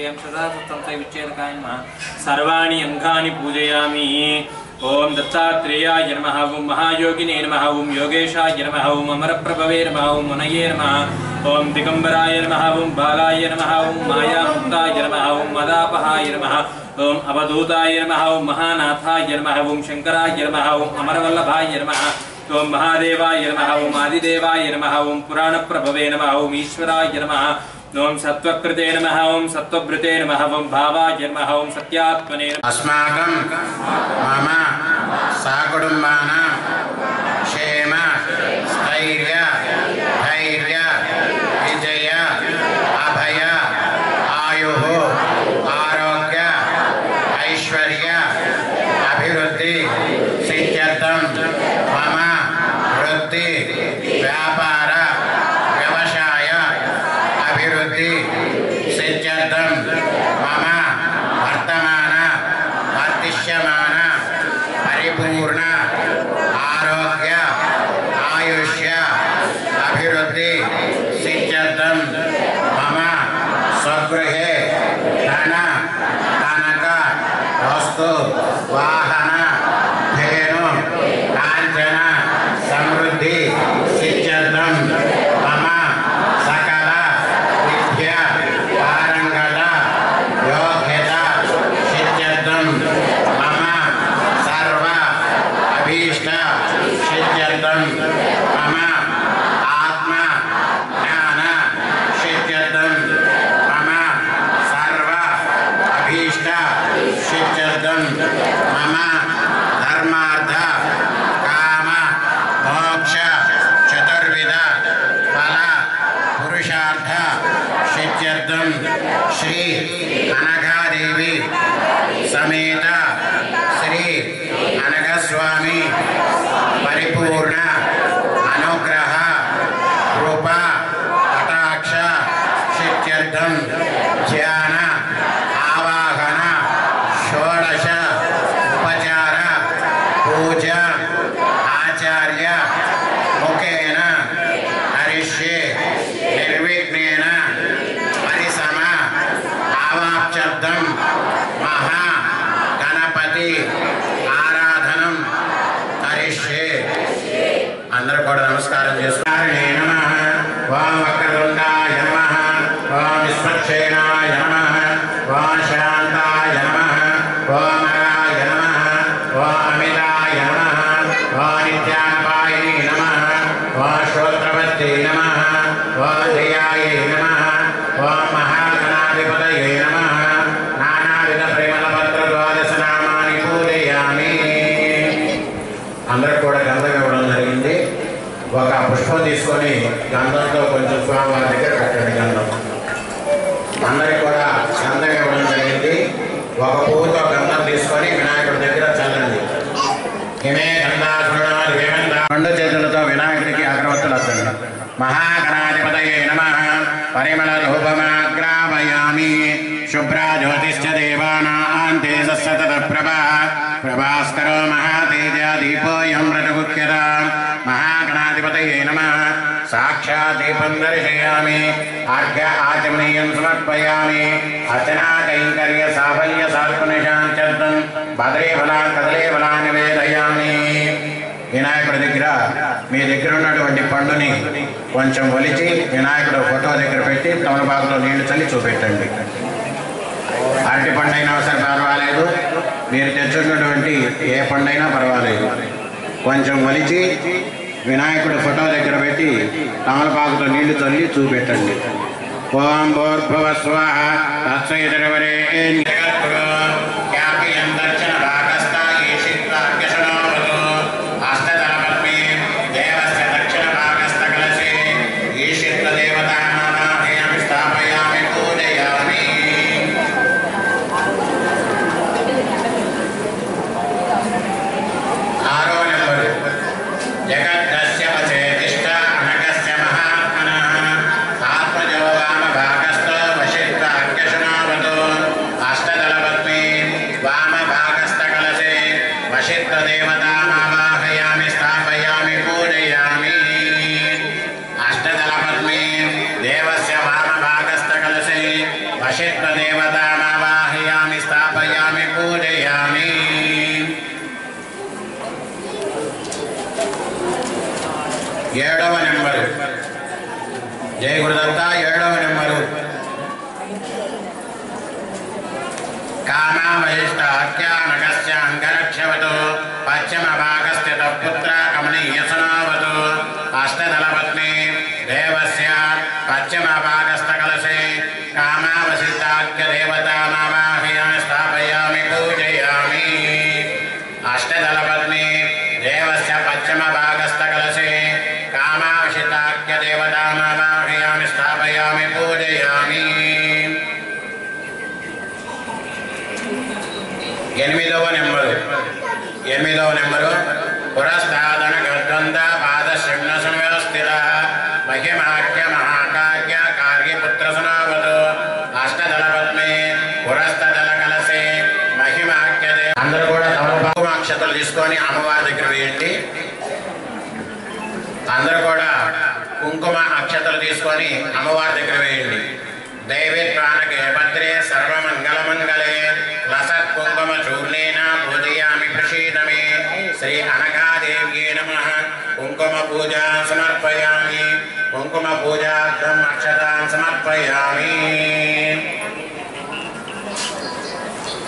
श्रेयं सदा विच्छेदकाय नमः सर्वाणि अंगानि पूजयामि। ओम दत्तात्रेयाय नमः, ओम महायोगिने नमः, ओम योगेशाय नमः, ओम अमरप्रभवे नमः, ओम मुनये नमः, ओम दिगंबराय नमः, ओम बालाय नमः, ओम मायामुक्ताय नमः, ओम मदापहाय नमः, ओम अवधूताय नमः, ओम महानाथाय नमः, ओम शंकराय नमः, ओम अमरवल्लभाय नमः, ओम महादेवाय नमः, ओम आदिदेवाय नमः, ओम पुराणप्रभवे नमः, ओम ईश्वराय नमः, ओम सत्वकृते नमः, ओम सत्वभृते नमः, ओम भावाय नमः, ओम सत्यात्मने नमः। अस्माकं मम साकुटुम्बानां क्षेम स्थैर्य धैर्य विजय अभय आयुः आरोग्य ऐश्वर्य अभिवृद्धि सिद्ध्यर्थं मम वृत्ति व्यापार व्यवसाय अभिवृद्धि सिद्ध्यर्थं मम वर्तमान वर्तिष्यमान परिपूर्ण आरोग्य आयुष्य अभिवृद्धि सिद्ध्यर्थं मम स्वगृहे धन कनक वस्तु वाहन धेनु कांचन समृद्धि सिद्ध्यर्थं मम सकल विद्या पारंगत योग्यता सिद्ध्यर्थं मम सर्व अभीष्ट सिद्ध्यर्थं मम आत्म ज्ञान सिद्ध्यर्थं मम सर्व अभीष्ट सिद्ध्यर्थं मम धर्मार्थ काम मोक्ष चतुर्विध फल पुरुषार्थ सिद्ध्यर्थं श्री अनघादेवी समेत श्री अनघस्वामी परिपूर्ण अनुग्रह कृपा कटाक्ष सिद्ध्यर्थं ध्यान आवाहन षोडश उपचार पूजा आचार्य मुखेन हरिष्ये निर्विघ्नेन परिसम आवाप्त्यर्थं महा गणपति आराधनं करिष्ये। अंदर కూడా నమస్కారం చేసుకోండి। నమః ఓం వక్రతుండాయ నమః, ఓం విశ్వక్షేణాయ నమః, ఓం శాంతాయ నమః, ఓం అరాయ నమః, ఓం అమితాయ నమః, ఓం నిత్యానపాయనే నమః, ఓం శ్రోత్రవత్తే నమః, ఓం ధియాయే నమః, ఓం మహాగణాధిపతయే నమః। నానావిధ ప్రేమల పత్ర ద్వాదశ నామాని పూజయామి। అందరూ కూడా గంధం ఇవ్వడం జరిగింది। ఒక పుష్పం తీసుకొని గంధంతో కొంచెం స్వామివారి దగ్గర పెట్టండి। గంధం అందరికి కూడా గంధం ఇవ్వడం జరిగింది। ఒక పువ్వుతో గంధం తీసుకొని వినాయకుడి దగ్గర చల్లండి। హిమే గంధాసురుడు రెండు చేతులతో వినాయకుడికి అగరవత్తులు అద్దండి। మహాగణాధిపతయే నమః పరిమళ ధూపమాగ్రాపయామి। శుభ్రా జ్యోతిశ్చ దేవానాం తేజస్స తత ప్రభా ప్రభాస్కరో మహాతేజ దీపోయం రఘుఖ్యతాం। మహాగణాధిపతయే నమః సాక్షాత్ దీపం దర్శయామి। ఆర్ఘ్య ఆచమనీయం సమర్పయామి। అర్చనా కైంకర్య సాఫల్య సాత్మనిశాంత్యర్థం భద్రే ఫలా కదలే ఫలా నివేదయామి। వినాయకుడి దగ్గర మీ దగ్గర ఉన్నటువంటి పండుని కొంచెం ఒలిచి వినాయకుడు ఫోటో దగ్గర పెట్టి తమలపాకులో నీళ్లు చల్లి చూపెట్టండి। అరటి పండైనా సరే పర్వాలేదు, మీరు తెచ్చుకున్నటువంటి ఏ పండైనా పర్వాలేదు, కొంచెం ఒలిచి వినాయకుడు ఫోటో దగ్గర పెట్టి తమలపాకుతో నీళ్లు చల్లి చూపెట్టండి। ఓం భూర్భువ స్వాహ తత్సవితుర్వరేణ్యం దర్శన భాగస్థ ఈశిత్వార్ఘ్యశనోవతు హస్తదళపద్మే దేవస్య దక్షిణ భాగస్థ కలశే ఈశిత్వ దేవతానామేయం స్థాపయామి పూజయామి। ఆరో నెంబరు జగద్దస్య వచేతిష్ట అనగస్య మహాత్మనః ఆత్మజో వామ భాగస్థో వశిత్వార్ఘ్యశనోవతు హస్తద జయ గురుదత్త 7వ నెంబరు కామావయిష్టాఖ్యానకస్య అంగరక్షవతు పశ్చిమ భాగస్థిత పుత్ర కమనీయసనావతు అష్టదళపత్ని దేవస్య పశ్చిమ భాగస్థ కలశే కామావసితాఖ్య దేవతామావాహయామి స్థాపయామి పూజయామి అష్టదళపత్ని దేవస్య పశ్చిమ భాగస్థ కలశే కామావసితాఖ్య దేవతామావాహయామి స్థాపయామి పూజయామి 8వ నెంబరు పురస్తాదనగద్వంద పాదశృంగ సంవ్యవస్థిత మహిమాఖ్య మహాకార్య కార్యపుత్ర సనావతు అష్టదళపద్మే పురస్తదళ కలసే మహిమాఖ్య అందరూ కూడా తమ అక్షతలు తీసుకొని అమ్మవారి దగ్గర వేయండి. అందరూ కూడా కుంకుమ అక్షతలు తీసుకొని అమ్మవారి దగ్గర వేయండి. దైవేత్వానకే భద్రే సర్వమంగళమంగళే లసత్ కుంకుమ చూర్ణేన పూజయామి ప్రసీదమే శ్రీ అనఘాదేవ్యే నమః. కుంకుమ పూజా సమర్పయామి. కుంకుమ పూజార్థం అక్షతాం సమర్పయామి.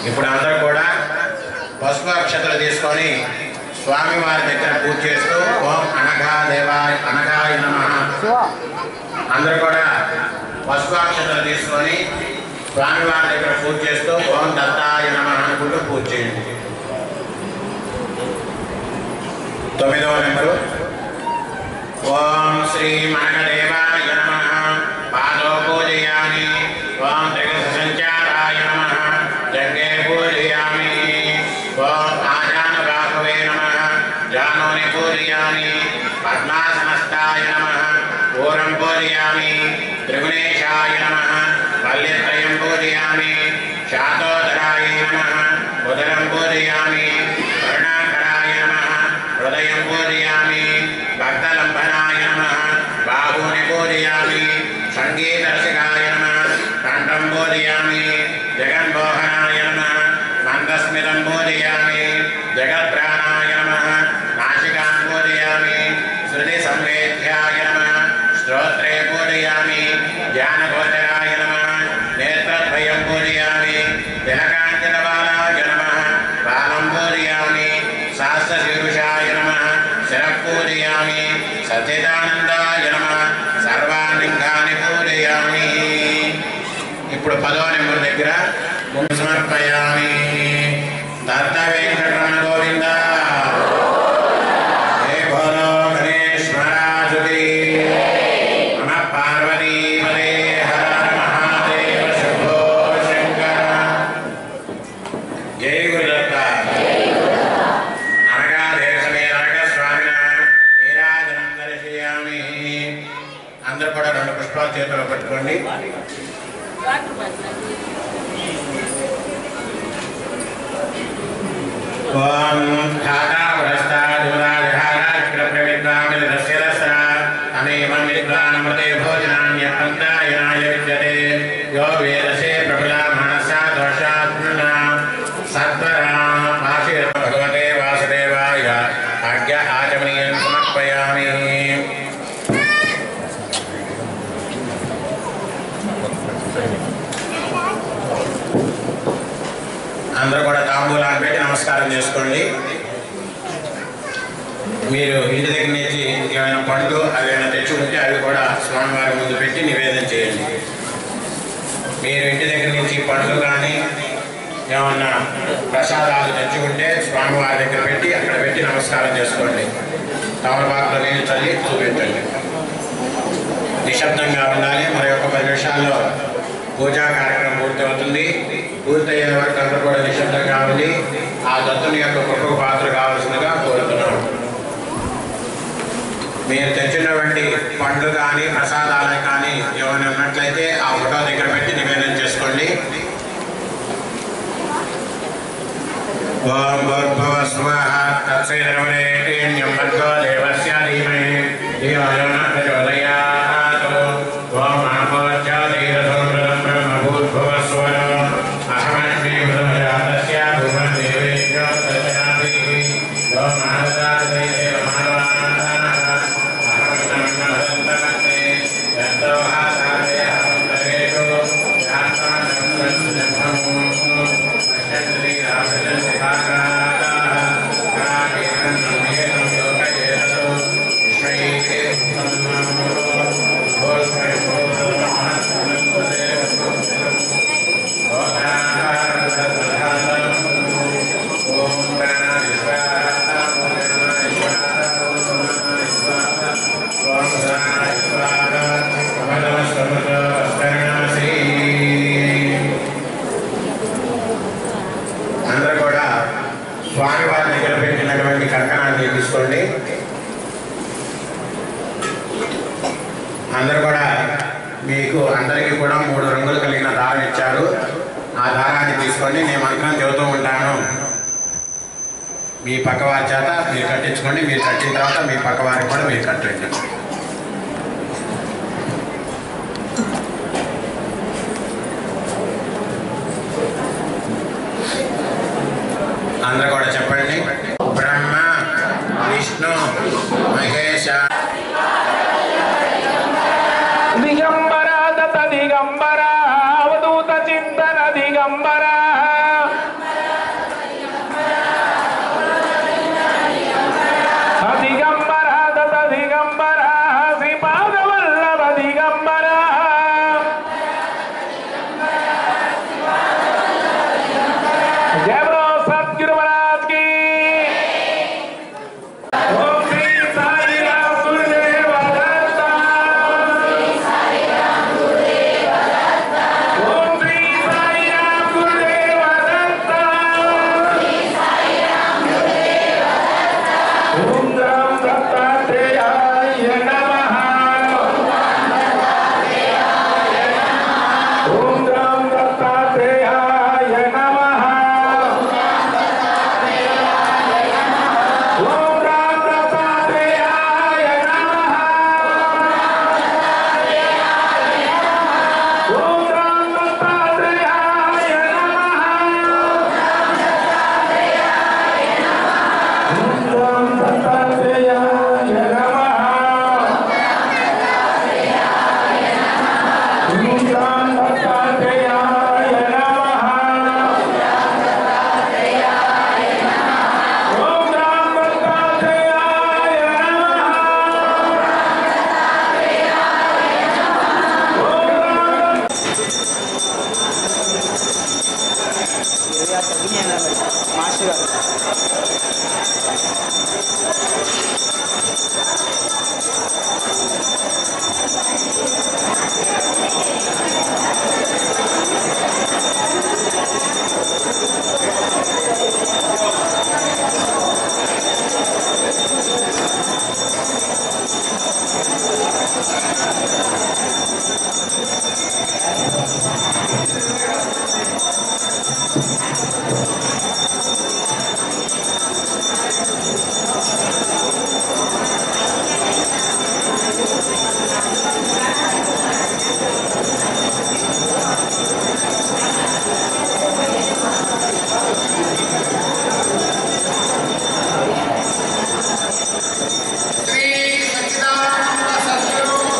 ఇప్పుడు అందరూ కూడా పసుపు అక్షతలు తీసుకొని స్వామివారి దగ్గర పూజ చేస్తూ ఓం అనఘాయ నమః. అందరూ కూడా పసుపాక్షతలు తీసుకొని స్వామివారి దగ్గర పూజ చేస్తూ ఓం దత్తాయ నమః అనుకుంటూ పూజ చేయండి. 9వ నెంబరు ఓం శ్రీ మనకదేవాయ నమః. పాదో పూజయామి. ఓం త్రిగత సంచారాయ నమః. జంగే పూజయామి. ఓం ఆజానుబాహవే నమః. జానోని పూజయామి. పద్మాసనస్థాయ నమః. పూరం పూజయామి. త్రిగుణేశాయ నమః. వల్యత్రయం పూజయామి. శాతోదరాయ నమః. ఉదరం పూజయామి. కరుణాకరాయ నమః. హృదయం పూజయామి. భక్తలంబనాయ నమః. బాహూని పూజయామి. సంగీతరసికాయ నమః. కంఠం పూజయామి. జగన్మోహనాయ నమః. మందస్మితం పూజయామి. జగత్ప్రాణాయ నమః. నాసికాం పూజయామి. శృతి సంవేద్యాయ నమః. స్తోత్రే పూజయామి. జ్ఞానగోచరాయ నమః. నేత్రద్వయం పూజయామి. తిలకాంకితబాలాయ నమః. బాలం పూజయామి. శాస్త్రశీర్షాయ నమః. శిరః పూజయామి. సచ్చిదానందాయ నమః. సర్వాలింగాని పూజయామి. ఇప్పుడు 10వ నెంబర్ దగ్గర సమర్పయామి. దత్త వెంకటరమణ గోవింద. జయ భోలో గణేశ్వరాజుకి. పార్వతీపదే హర మహాదేవ శంభో శంకర. జయ గురుదత్త. అనగాదేశమే అనగస్వామిన నీరాజనం దర్శయామి. అందరూ కూడా 2 పుష్పాలు చేతిలో పట్టుకోండి. ఓం అమేమృతే భోజనాన్యపంతాయనాయ విద్యతే యో వేదసే ప్రబలా మనసా దోషాత్మన సత్వరా ఆశీర్ భగవతే వాసుదేవాయ ఆజ్ఞ ఆచమనీయం సమర్పయామి. అందరూ కూడా తాంబూలాన్ని పెట్టి నమస్కారం చేసుకోండి. మీరు ఇంటి దగ్గర నుంచి ఏమైనా పండ్లు అవేమైనా తెచ్చుకుంటే అవి కూడా స్వామివారి ముందు పెట్టి నివేదన చేయండి. మీరు ఇంటి దగ్గర నుంచి పండ్లు కానీ ఏమన్నా ప్రసాదాలు తెచ్చుకుంటే స్వామివారి దగ్గర పెట్టి అక్కడ పెట్టి నమస్కారం చేసుకోండి. తమలపాకులో నీళ్ళు చల్లి చూపించండి. నిశ్శబ్దంగా ఉండాలి. మరి 10 నిమిషాల్లో పూజా కార్యక్రమం పూర్తవుతుంది. పూర్తయ్యే వరకు అందరూ కూడా నిశ్శబ్దంగా ఉండి ఆ దత్తుని యొక్క గొప్ప పాత్ర కావాల్సిందిగా కోరుతున్నాం. మీరు తెచ్చినటువంటి పండ్లు కానీ ప్రసాదాలు కానీ ఏమైనా ఉన్నట్లయితే ఆ ఫోటో దగ్గర పెట్టి నివేదన చేసుకోండి. ఓం భూర్భువ స్వః తత్సవితుర్వరేణ్యం భర్గో దేవస్య ధీమహి ధియో యో నః ప్రచోదయాత్. ఓం ఆపోజ్యోతిరసోమృతం బ్రహ్మ భూర్భువ స్వః అహమస్మి భూతజాతస్య భూమన్ దేవేభ్యో ప్రచోదయామి. ఓం ఆదదాత్ దేవ మానవానాః అహం నమః స్వామివారి దగ్గర పెట్టినటువంటి కంకణాన్ని తీసుకోండి. అందరూ కూడా మీకు అందరికీ కూడా 3 రంగులు కలిగిన దారం ఇచ్చారు. ఆ దారాన్ని తీసుకొని నేను మంత్రం చెబుతూ ఉంటాను. మీ పక్కవారి చేత మీరు కట్టించుకోండి. మీరు కట్టిన తర్వాత మీ పక్కవారికి కూడా మీరు కట్టండి. అందరూ కూడా చెప్పండి. బ్రహ్మ విష్ణు మహేశ దిగంబర దత దిగంబర అవధూత చింతన దిగంబర దిగంబర దత దిగంబర శ్రీపాద వల్లభ దిగంబర జయ బలో సద్గురు మహారాజ్ की ఓం శ్రీ సాయి రామ్ గురుదేవ దత్త ఓం శ్రీ సాయి రామ్ గురుదేవ దత్త ఓం రామ్ దత్తాత్రేయాయ నమః ఓం రామ్ దత్తాత్రేయాయ నమః ఓం రామ్ దత్తాత్రేయాయ నమః ఓం రామ్ దత్తాత్రేయాయ నమః ఓం రామ్ దత్తాత్రేయాయ నమః ఓం రామ్ దత్తాత్రేయాయ నమః ఓం రామ్ దత్తాత్రేయాయ మాస్టర్ గారు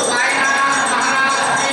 సాయినాథ్ మహారాజ్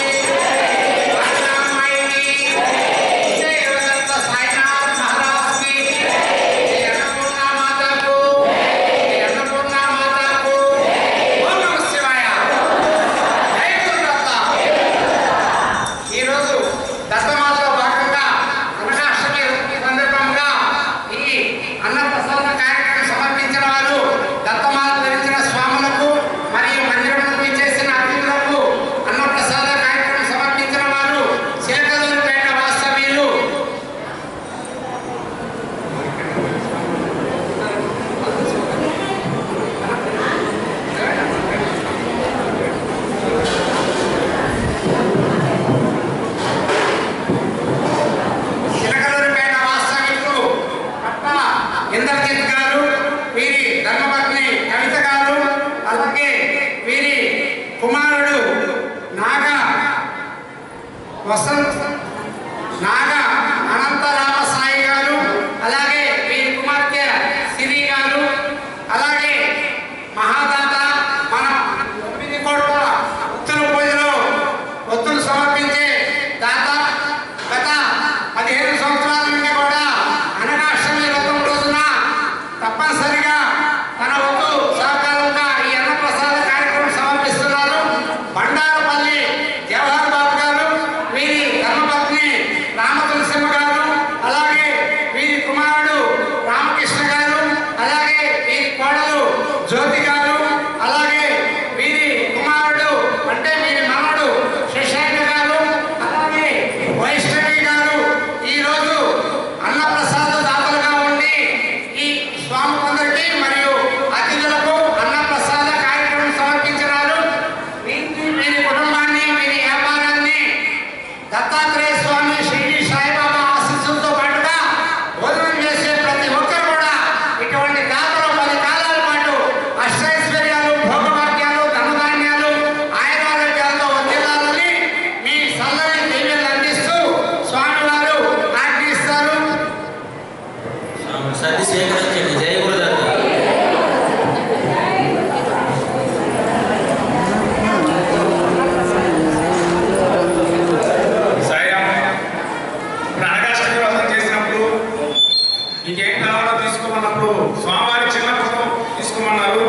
తీసుకోమన్నప్పుడు స్వామివారి చిన్న ఫోటో తీసుకోమన్నారు.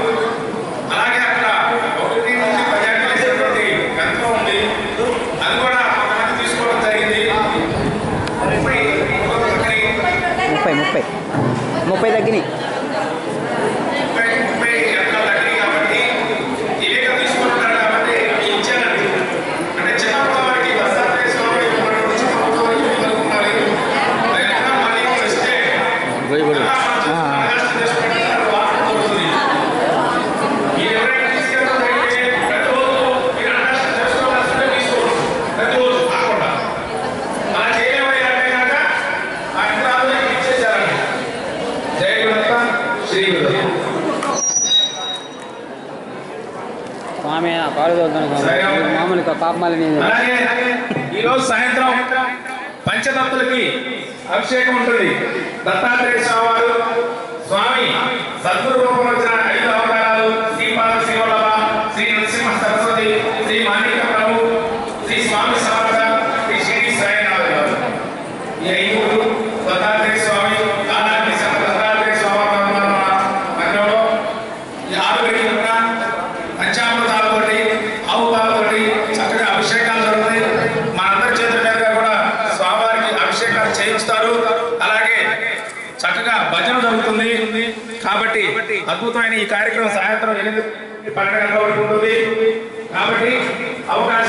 అలాగే అక్కడ 1 నుంచి 10 అడుగులు వేసేటువంటి గంటలో ఉంది, అది కూడా కొంతమంది తీసుకోవడం జరిగింది. 30 తగ్గినాయి. 30 ఎక్కడ తగ్గినాయి కాబట్టి ఇవేగా తీసుకుంటున్నారు కాబట్టి ఇచ్చానండి. అంటే చిన్న వారికి దత్తాత్రేయ స్వామి మళ్ళీ వస్తే స్వామి మామూలుగా పాపమాలని. అలాగే ఈరోజు సాయంత్రం పంచదత్తులకి అభిషేకం ఉంటుంది. దత్తాత్రేయ స్వామి వారు స్వామి సద్గురు రూపంలో వచ్చిన 5 అవతారాలు శ్రీపాద శ్రీవల్లభ, శ్రీ నరసింహ సరస్వతి, శ్రీ మాణిక ప్రభు, శ్రీ స్వామి సమర్థ, శ్రీ షిరిడి సాయినాథ్ గారు. ఈ 5 దత్తాత్రేయ స్వామి దత్తాత్రేయ స్వామి మధ్యలో ఈ 6 గడికి కూడా పంచామృతాలతోటి ఆవు పాలతోటి చక్కగా అభిషేకాలు జరుగుతాయి. మనందరి చేతుల మీదుగా కూడా స్వామివారికి అభిషేకాలు చేయిస్తారు. అలాగే చక్కగా భజన జరుగుతుంది. కాబట్టి అద్భుతమైన ఈ కార్యక్రమం సాయంత్రం 8-12 గంటల వరకు ఉంటుంది. కాబట్టి అవకాశం